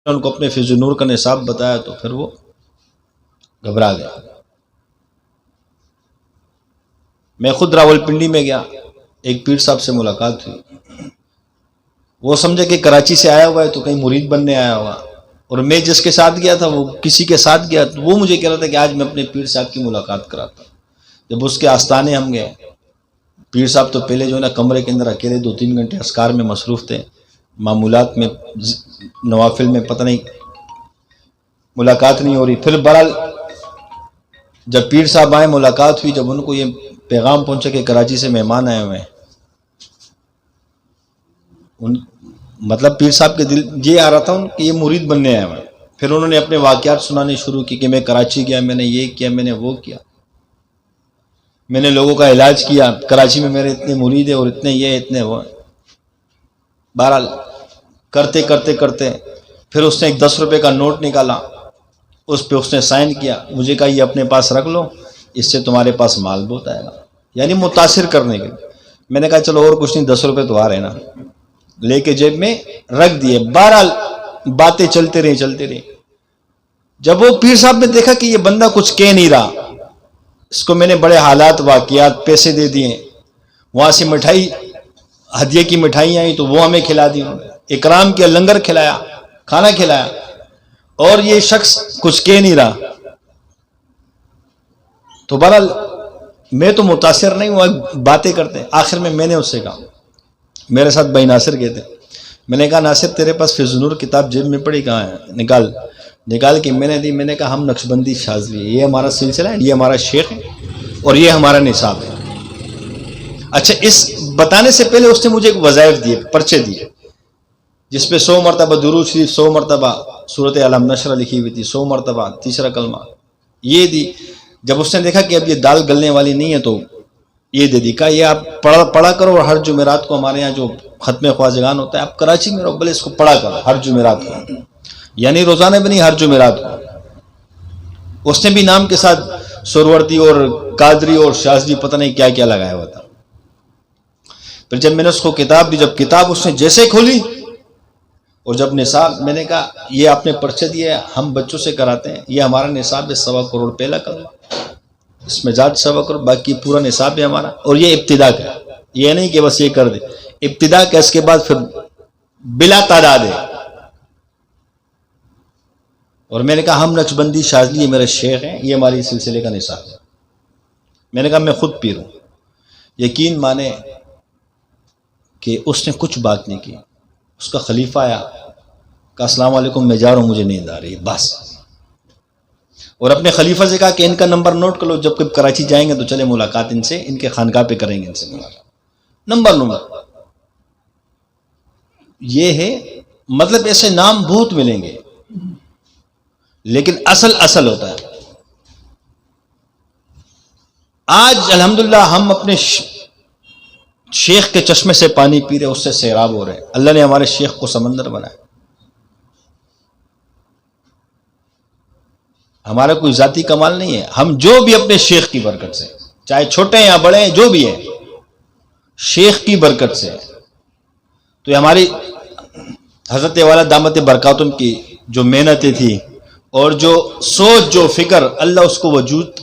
ان کو اپنے فیض نور کا نصاب بتایا تو پھر وہ گھبرا گیا۔ میں خود راولپنڈی میں گیا، ایک پیر صاحب سے ملاقات ہوئی، وہ سمجھے کہ کراچی سے آیا ہوا ہے تو کہیں مرید بننے آیا ہوا، اور میں جس کے ساتھ گیا تھا وہ کسی کے ساتھ گیا، تو وہ مجھے کہہ رہا تھا کہ آج میں اپنے پیر صاحب کی ملاقات کراتا ہوں۔ جب اس کے آستانے ہم گئے، پیر صاحب تو پہلے جو ہے نا کمرے کے اندر اکیلے 2-3 گھنٹے اذکار میں مصروف تھے، معمولات میں نوافل میں پتہ نہیں ملاقات نہیں ہو رہی۔ پھر بہرحال جب پیر صاحب آئے، ملاقات ہوئی، جب ان کو یہ پیغام پہنچا کہ کراچی سے مہمان آئے ہوئے ہیں، مطلب پیر صاحب کے دل یہ آ رہا تھا کہ یہ مرید بننے آئے ہوئے ہیں۔ پھر انہوں نے اپنے واقعات سنانے شروع کی کہ میں کراچی گیا، میں نے یہ کیا، میں نے وہ کیا، میں نے لوگوں کا علاج کیا، کراچی میں میرے اتنے مرید ہیں اور اتنے یہ اتنے وہ ہیں۔ بہرحال کرتے کرتے کرتے پھر اس نے ایک 10 روپے کا نوٹ نکالا، اس پہ اس نے سائن کیا، مجھے کہا یہ اپنے پاس رکھ لو، اس سے تمہارے پاس مال بہت آئے گا، یعنی متاثر کرنے کے لیے۔ میں نے کہا چلو اور کچھ نہیں، 10 روپے تو آ رہے نا، لے کے جیب میں رکھ دیے۔ بہرحال باتیں چلتے رہی۔ جب وہ پیر صاحب نے دیکھا کہ یہ بندہ کچھ کہہ نہیں رہا، اس کو میں نے بڑے حالات واقعات پیسے دے دیے، وہاں سے مٹھائی ہدیے کی مٹھائیاں آئیں تو وہ ہمیں کھلا دی، اکرام کیا، لنگر کھلایا، کھانا کھلایا، اور یہ شخص کچھ کہہ نہیں رہا۔ تو بہرحال میں تو متاثر نہیں ہوا، باتیں کرتے، آخر میں نے اس سے کہا، میرے ساتھ بھائی ناصر گئے تھے، میں نے کہا ناصر تیرے پاس فیض نور کتاب جیب میں پڑی کہاں ہے، نکال کے میں نے دی۔ میں نے کہا ہم نقشبندی شاذلی، یہ ہمارا سلسلہ ہے، یہ ہمارا شیخ ہے اور یہ ہمارا نصاب ہے۔ اچھا، اس بتانے سے پہلے اس نے مجھے ایک وظائف دیے، پرچے دیے، جس پہ 100 مرتبہ درود شریف، 100 مرتبہ سورۃ علم نشرہ لکھی ہوئی تھی، 100 مرتبہ تیسرا کلمہ یہ دی۔ جب اس نے دیکھا کہ اب یہ دال گلنے والی نہیں ہے تو یہ دے دی، کہا یہ آپ پڑھا کرو، اور ہر جمعرات کو ہمارے یہاں جو ختم خواجگان ہوتا ہے، آپ کراچی میں رہو، بلے اس کو پڑھا کرو ہر جمعرات کو، یعنی روزانہ بھی نہیں، ہر جمعرات کو۔ اس نے بھی نام کے ساتھ سروردی اور قادری اور شاذلی پتہ نہیں کیا کیا لگایا ہوا تھا۔ پھر جب میں نے اس کو کتاب دی، جب کتاب اس نے جیسے کھولی اور جب نصاب، میں نے کہا یہ آپ نے پرچے دیے، ہم بچوں سے کراتے ہیں، یہ ہمارا نصاب ہے 1.25 کروڑ پہلا کلمہ، اس میں زیادہ 1.25 کروڑ، باقی پورا نصاب ہے ہمارا، اور یہ ابتدا کا، یہ نہیں کہ بس یہ کر دے، ابتدا کا، اس کے بعد پھر بلا تعداد ہے۔ اور میں نے کہا ہم نقشبندی شاذلی، یہ میرے شیخ ہیں، یہ ہماری سلسلے کا نصاب ہے۔ میں نے کہا میں خود پیر ہوں۔ یقین مانے کہ اس نے کچھ بات نہیں کی، اس کا خلیفہ آیا، کہا السلام علیکم، میں جا رہا ہوں، مجھے نیند آ رہی ہے بس، اور اپنے خلیفہ سے کہا کہ ان کا نمبر نوٹ کر لو، جب کبھی کراچی جائیں گے تو چلے ملاقات ان سے، ان کے خانقاہ پہ کریں گے ان سے ملاقات، نمبر یہ ہے۔ مطلب ایسے نام بہت ملیں گے، لیکن اصل ہوتا ہے۔ آج الحمدللہ ہم اپنے شیخ کے چشمے سے پانی پی رہے، اس سے سیراب ہو رہے ہیں، اللہ نے ہمارے شیخ کو سمندر بنایا۔ ہمارا کوئی ذاتی کمال نہیں ہے، ہم جو بھی اپنے شیخ کی برکت سے، چاہے چھوٹے ہیں یا بڑے ہیں، جو بھی ہیں، شیخ کی برکت سے، تو یہ ہماری حضرت والا دامت برکاتم کی جو محنتیں تھی اور جو سوچ، جو فکر، اللہ اس کو وجود